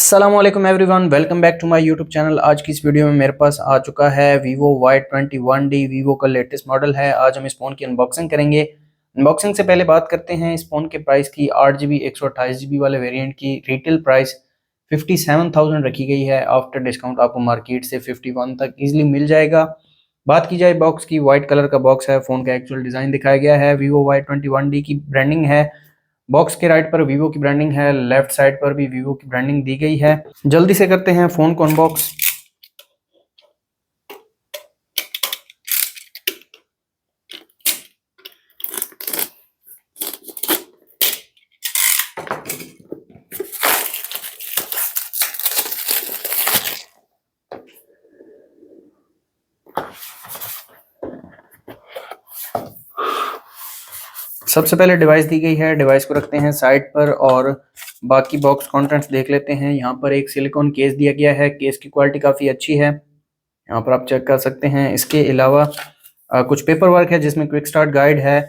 अस्सलाम वालेकुम everyone, welcome back to my YouTube channel. आज की इस वीडियो में मेरे पास आ चुका है Vivo Y21D। वीवो का लेटेस्ट मॉडल है। आज हम इस फ़ोन की अनबॉक्सिंग करेंगे। अनबॉक्सिंग से पहले बात करते हैं इस फ़ोन के प्राइस की। 8GB 128GB वाले वेरिएंट की रिटेल प्राइस 57,000 रखी गई है। आफ्टर डिस्काउंट आपको मार्केट से 51 तक ईजिली मिल जाएगा। बात की जाए बॉक्स की, वाइट कलर का बॉक्स है। फ़ोन का एक्चुअल डिज़ाइन दिखाया गया है। Vivo Y21D की ब्रांडिंग है। बॉक्स के राइट पर वीवो की ब्रांडिंग है, लेफ्ट साइड पर भी वीवो की ब्रांडिंग दी गई है। जल्दी से करते हैं फोन को अनबॉक्स। सबसे पहले डिवाइस दी गई है, डिवाइस को रखते हैं साइड पर और बाकी बॉक्स कंटेंट्स देख लेते हैं। यहाँ पर एक सिलिकॉन केस दिया गया है। केस की क्वालिटी काफ़ी अच्छी है, यहाँ पर आप चेक कर सकते हैं। इसके अलावा कुछ पेपर वर्क है जिसमें क्विक स्टार्ट गाइड है,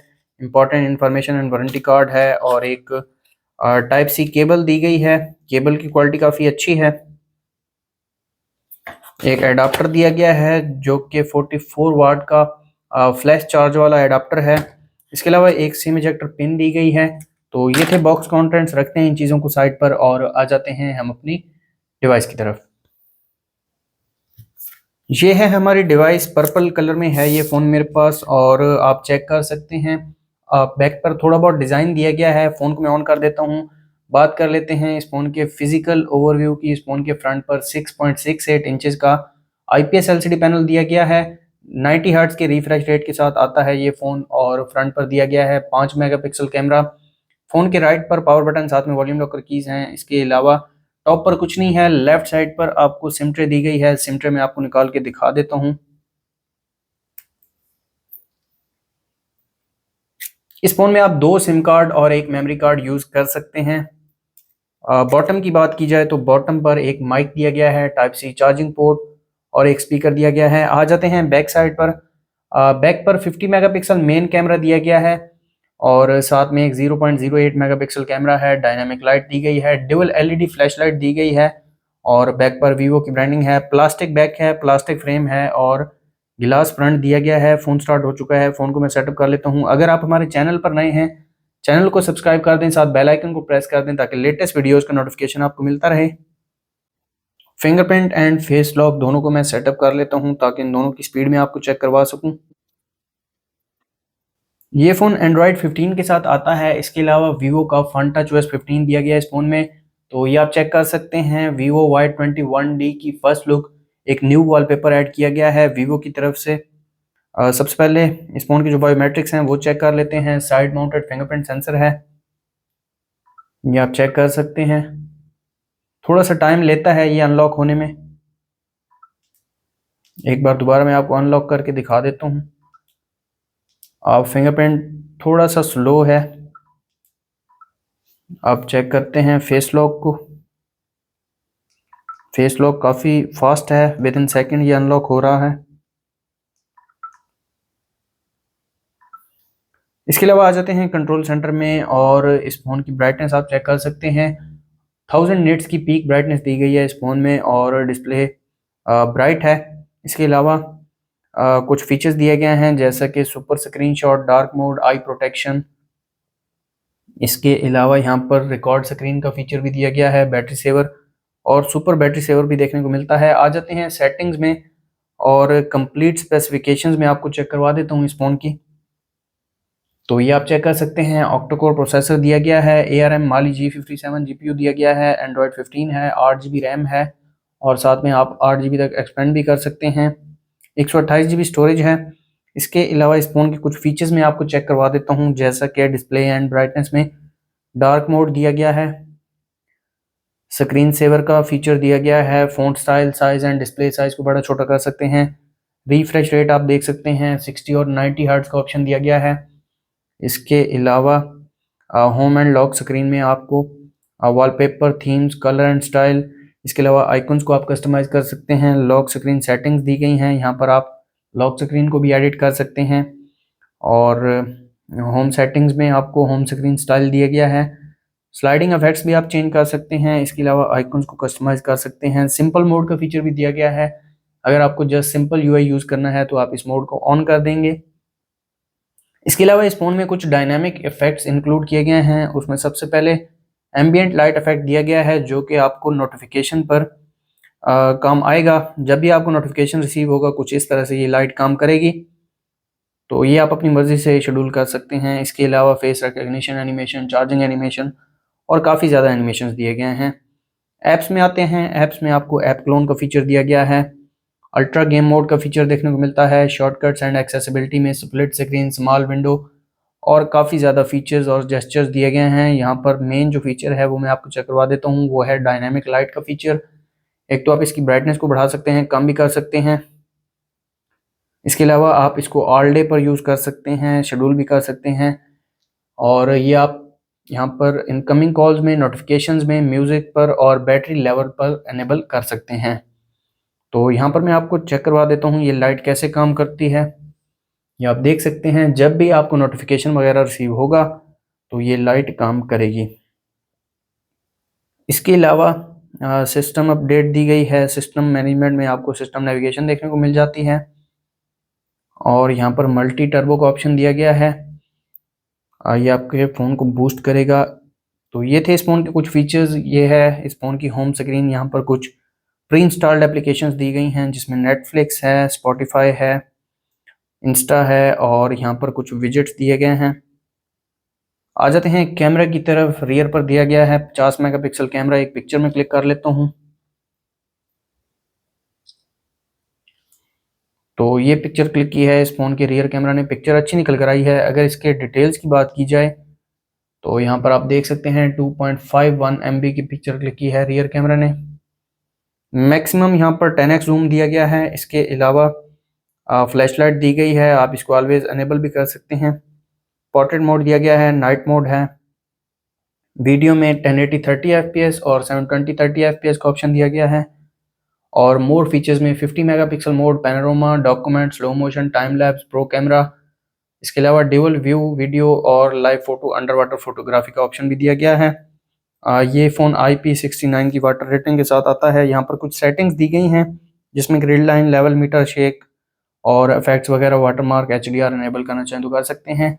important information and warranty card है और एक टाइप सी केबल दी गई है। केबल की क्वालिटी काफ़ी अच्छी है। एक एडाप्टर दिया गया है जो कि 44 वाट का फ्लैश चार्ज वाला एडाप्टर है। इसके अलावा एक सिम इजेक्टर पिन दी गई है। तो ये थे बॉक्स कंटेंट्स। रखते हैं इन चीज़ों को साइड पर और आ जाते हैं हम अपनी डिवाइस की तरफ। ये है हमारी डिवाइस, पर्पल कलर में है ये फ़ोन मेरे पास और आप चेक कर सकते हैं। बैक पर थोड़ा बहुत डिज़ाइन दिया गया है। फ़ोन को मैं ऑन कर देता हूँ। बात कर लेते हैं इस फ़ोन के फिजिकल ओवरव्यू की। इस फ़ोन के फ्रंट पर 6.68 इंचेस का IPS LCD पैनल दिया गया है। 90 हर्ट्ज के रिफ्रेश रेट के साथ आता है ये फ़ोन और फ्रंट पर दिया गया है 5 मेगापिक्सल कैमरा। फ़ोन के राइट पर पावर बटन, साथ में वॉल्यूम लॉकर कीज़ हैं। इसके अलावा टॉप पर कुछ नहीं है। लेफ्ट साइड पर आपको सिम ट्रे दी गई है। सिम ट्रे में आपको निकाल के दिखा देता हूँ। इस फ़ोन में आप 2 सिम कार्ड और एक मेमोरी कार्ड यूज़ कर सकते हैं। बॉटम की बात की जाए तो बॉटम पर एक माइक दिया गया है, टाइप सी चार्जिंग पोर्ट और एक स्पीकर दिया गया है। आ जाते हैं बैक साइड पर। बैक पर 50 मेगापिक्सल मेन कैमरा दिया गया है और साथ में एक 0.08 मेगापिक्सल कैमरा है। डायनामिक लाइट दी गई है, ड्यूल LED फ्लैश लाइट दी गई है और बैक पर वीवो की ब्रांडिंग है। प्लास्टिक बैक है, प्लास्टिक फ्रेम है और गिलास फ्रंट दिया गया है। फ़ोन स्टार्ट हो चुका है। फ़ोन को मैं सेटअप कर लेता हूँ। अगर आप हमारे चैनल पर नए हैं, चैनल को सब्सक्राइब कर दें, साथ बेल आइकन को प्रेस कर दें ताकि लेटेस्ट वीडियोस का नोटिफिकेशन आपको मिलता रहे। फिंगरप्रिंट एंड फेस लॉक दोनों को मैं सेटअप कर लेता हूं ताकि इन दोनों की स्पीड में आपको चेक करवा सकूं। ये फ़ोन एंड्रॉयड 15 के साथ आता है। इसके अलावा वीवो का फन टच OS 15 दिया गया है इस फ़ोन में। तो ये आप चेक कर सकते हैं। वीवो Y21D की फर्स्ट लुक, एक न्यू वॉलपेपर ऐड किया गया है वीवो की तरफ से। सबसे पहले इस फ़ोन की जो बायोमेट्रिक्स हैं वो चेक कर लेते हैं। साइड माउंटेड फिंगरप्रिंट सेंसर है, ये आप चेक कर सकते हैं। थोड़ा सा टाइम लेता है ये अनलॉक होने में। एक बार दोबारा मैं आपको अनलॉक करके दिखा देता हूँ। आप फिंगरप्रिंट थोड़ा सा स्लो है। आप चेक करते हैं फेस लॉक को। फेस लॉक काफ़ी फास्ट है, विद इन सेकेंड ये अनलॉक हो रहा है। इसके अलावा आ जाते हैं कंट्रोल सेंटर में और इस फ़ोन की ब्राइटनेस आप चेक कर सकते हैं। 1000 निट्स की पीक ब्राइटनेस दी गई है इस फ़ोन में और डिस्प्ले ब्राइट है। इसके अलावा कुछ फीचर्स दिए गए हैं जैसा कि super screen shot, dark mode, आई प्रोटेक्शन। इसके अलावा यहाँ पर रिकॉर्ड स्क्रीन का फीचर भी दिया गया है, बैटरी सेवर और सुपर बैटरी सेवर भी देखने को मिलता है। आ जाते हैं सेटिंग्स में और कंप्लीट स्पेसिफिकेशंस में आपको चेक करवा देता हूँ इस फ़ोन की। तो ये आप चेक कर सकते हैं। ऑक्टा कोर प्रोसेसर दिया गया है, ARM Mali G57 GPU दिया गया है, एंड्रॉयड 15 है, 8GB रैम है और साथ में आप 8GB तक एक्सपेंड भी कर सकते हैं। 128GB स्टोरेज है। इसके अलावा इस फ़ोन के कुछ फीचर्स में आपको चेक करवा देता हूँ जैसा कि डिस्प्ले एंड ब्राइटनेस में डार्क मोड दिया गया है, स्क्रीन सेवर का फीचर दिया गया है, font style, size and display size को बड़ा छोटा कर सकते हैं। रिफ्रेश रेट आप देख सकते हैं, 60 और 90 हर्ट्ज का ऑप्शन दिया गया है। इसके अलावा होम एंड लॉक स्क्रीन में आपको wallpaper, themes, colour and style, इसके अलावा आइकन्स को आप कस्टमाइज़ कर सकते हैं। लॉक स्क्रीन सेटिंग्स दी गई हैं, यहाँ पर आप लॉक स्क्रीन को भी एडिट कर सकते हैं और होम सेटिंग्स में आपको होम स्क्रीन स्टाइल दिया गया है। स्लाइडिंग इफेक्ट्स भी आप चेंज कर सकते हैं। इसके अलावा आइकन्स को कस्टमाइज कर सकते हैं। सिंपल मोड का फीचर भी दिया गया है। अगर आपको जस्ट सिंपल यूआई यूज करना है तो आप इस मोड को ऑन कर देंगे। इसके अलावा इस फोन में कुछ डायनामिक इफेक्ट्स इंक्लूड किए गए हैं। उसमें सबसे पहले एम्बियंट लाइट इफेक्ट दिया गया है, जो कि आपको नोटिफिकेशन पर काम आएगा। जब भी आपको नोटिफिकेशन रिसीव होगा कुछ इस तरह से ये लाइट काम करेगी, तो ये आप अपनी मर्जी से शेड्यूल कर सकते हैं। इसके अलावा face recognition animation, charging animation और काफ़ी ज़्यादा एनिमेशन दिए गए हैं। ऐप्स में आते हैं। ऐप्स में आपको ऐप क्लोन का फीचर दिया गया है। अल्ट्रा गेम मोड का फीचर देखने को मिलता है। शॉर्टकट्स एंड एक्सेसिबिलिटी में स्प्लिट स्क्रीन, स्मॉल विंडो और काफ़ी ज़्यादा फीचर्स और जेस्चर्स दिए गए हैं। यहाँ पर मेन जो फीचर है वो मैं आपको चेक करवा देता हूँ, वो है डायनामिक लाइट का फीचर। एक तो आप इसकी ब्राइटनेस को बढ़ा सकते हैं, कम भी कर सकते हैं। इसके अलावा आप इसको ऑल डे पर यूज़ कर सकते हैं, शेड्यूल भी कर सकते हैं। और ये आप यहाँ पर इनकमिंग कॉल्स में, नोटिफिकेशंस में, म्यूज़िक पर और बैटरी लेवल पर एनेबल कर सकते हैं। तो यहाँ पर मैं आपको चेक करवा देता हूँ ये लाइट कैसे काम करती है। ये आप देख सकते हैं, जब भी आपको नोटिफिकेशन वगैरह रिसीव होगा तो ये लाइट काम करेगी। इसके अलावा सिस्टम अपडेट दी गई है। सिस्टम मैनेजमेंट में आपको सिस्टम नेविगेशन देखने को मिल जाती है और यहाँ पर मल्टी टर्बो का ऑप्शन दिया गया है। ये आपके फ़ोन को बूस्ट करेगा। तो ये थे इस फ़ोन के कुछ फीचर्स। ये है इस फ़ोन की होम स्क्रीन। यहाँ पर कुछ प्री इंस्टॉल्ड एप्लीकेशंस दी गई हैं, जिसमें नेटफ्लिक्स है, स्पॉटिफाई है, इंस्टा है और यहाँ पर कुछ विजेट्स दिए गए हैं। आ जाते हैं कैमरा की तरफ। रियर पर दिया गया है 50 मेगापिक्सल कैमरा। एक पिक्चर में क्लिक कर लेता हूँ। तो ये पिक्चर क्लिक की है इस फ़ोन के रियर कैमरा ने। पिक्चर अच्छी निकल कर आई है। अगर इसके डिटेल्स की बात की जाए तो यहाँ पर आप देख सकते हैं 2.51 MB की पिक्चर क्लिक की है रियर कैमरा ने। मैक्सिमम यहाँ पर 10x जूम दिया गया है। इसके अलावा फ्लैश लाइट दी गई है, आप इसको ऑलवेज अनेबल भी कर सकते हैं। पोर्ट्रेट मोड दिया गया है, नाइट मोड है। वीडियो में 1080 30 fps और 720 30 fps का ऑप्शन दिया गया है। और मोर फीचर्स में 50 megapixel mode, panorama, document, slow motion, time lapse, pro camera. इसके अलावा ड्यूल व्यू वीडियो और live photo, under water photography का ऑप्शन भी दिया गया है। ये फ़ोन IP69 की वाटर रेटिंग के साथ आता है। यहाँ पर कुछ सेटिंग्स दी गई हैं, जिसमें grid line, level meter, shake और इफेक्ट्स वगैरह, वाटरमार्क, HDR इनेबल करना चाहें तो कर सकते हैं।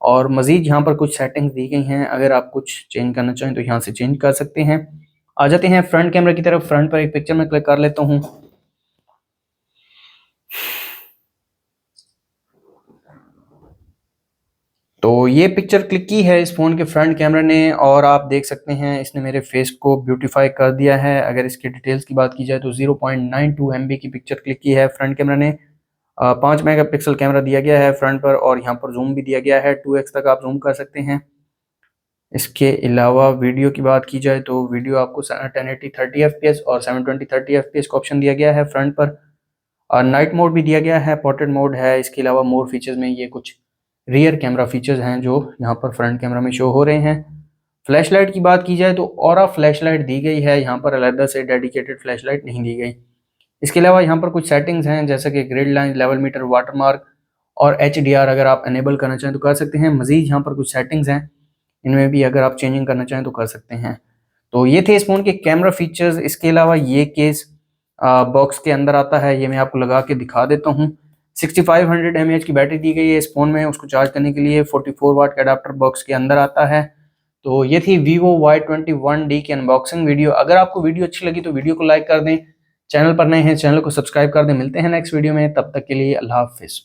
और मज़ीद यहाँ पर कुछ सेटिंग्स दी गई हैं, अगर आप कुछ चेंज करना चाहें तो यहाँ से चेंज कर सकते हैं। आ जाते हैं फ्रंट कैमरा की तरफ। फ्रंट पर एक पिक्चर में क्लिक कर लेता हूँ। तो ये पिक्चर क्लिक की है इस फ़ोन के फ्रंट कैमरा ने और आप देख सकते हैं इसने मेरे फेस को ब्यूटीफाई कर दिया है। अगर इसके डिटेल्स की बात की जाए तो 0.92 MB की पिक्चर क्लिक की है फ्रंट कैमरा ने। 5 मेगापिक्सल कैमरा दिया गया है फ्रंट पर और यहाँ पर जूम भी दिया गया है, 2x तक आप जूम कर सकते हैं। इसके अलावा वीडियो की बात की जाए तो वीडियो आपको 1080 30 fps और 720 30 fps का ऑप्शन दिया गया है फ्रंट पर। और नाइट मोड भी दिया गया है, पोर्ट्रेट मोड है। इसके अलावा मोर फीचर्स में ये कुछ रियर कैमरा फीचर्स हैं जो यहाँ पर फ्रंट कैमरा में शो हो रहे हैं। फ्लैश लाइट की बात की जाए तो ऑरा फ्लैश लाइट दी गई है, यहाँ पर अलग से डेडिकेटेड फ्लैश लाइट नहीं दी गई। इसके अलावा यहाँ पर कुछ सेटिंग्स हैं, जैसे कि grid line, level meter, watermark और HDR अगर आप एनेबल करना चाहें तो कर सकते हैं। मजीद यहाँ पर कुछ सेटिंग्स हैं, इनमें भी अगर आप चेंजिंग करना चाहें तो कर सकते हैं। तो ये थे इस फ़ोन के कैमरा फीचर्स। इसके अलावा ये केस बॉक्स के अंदर आता है, ये मैं आपको लगा के दिखा देता हूँ। 6500 mAh की बैटरी दी गई है इस फ़ोन में। उसको चार्ज करने के लिए 44 वाट का अडाप्टर बॉक्स के अंदर आता है। तो ये थी Vivo Y21D की अनबॉक्सिंग वीडियो। अगर आपको वीडियो अच्छी लगी तो वीडियो को लाइक कर दें, चैनल पर नए हैं चैनल को सब्सक्राइब कर दें। मिलते हैं नेक्स्ट वीडियो में, तब तक के लिए अल्लाह हाफिज़।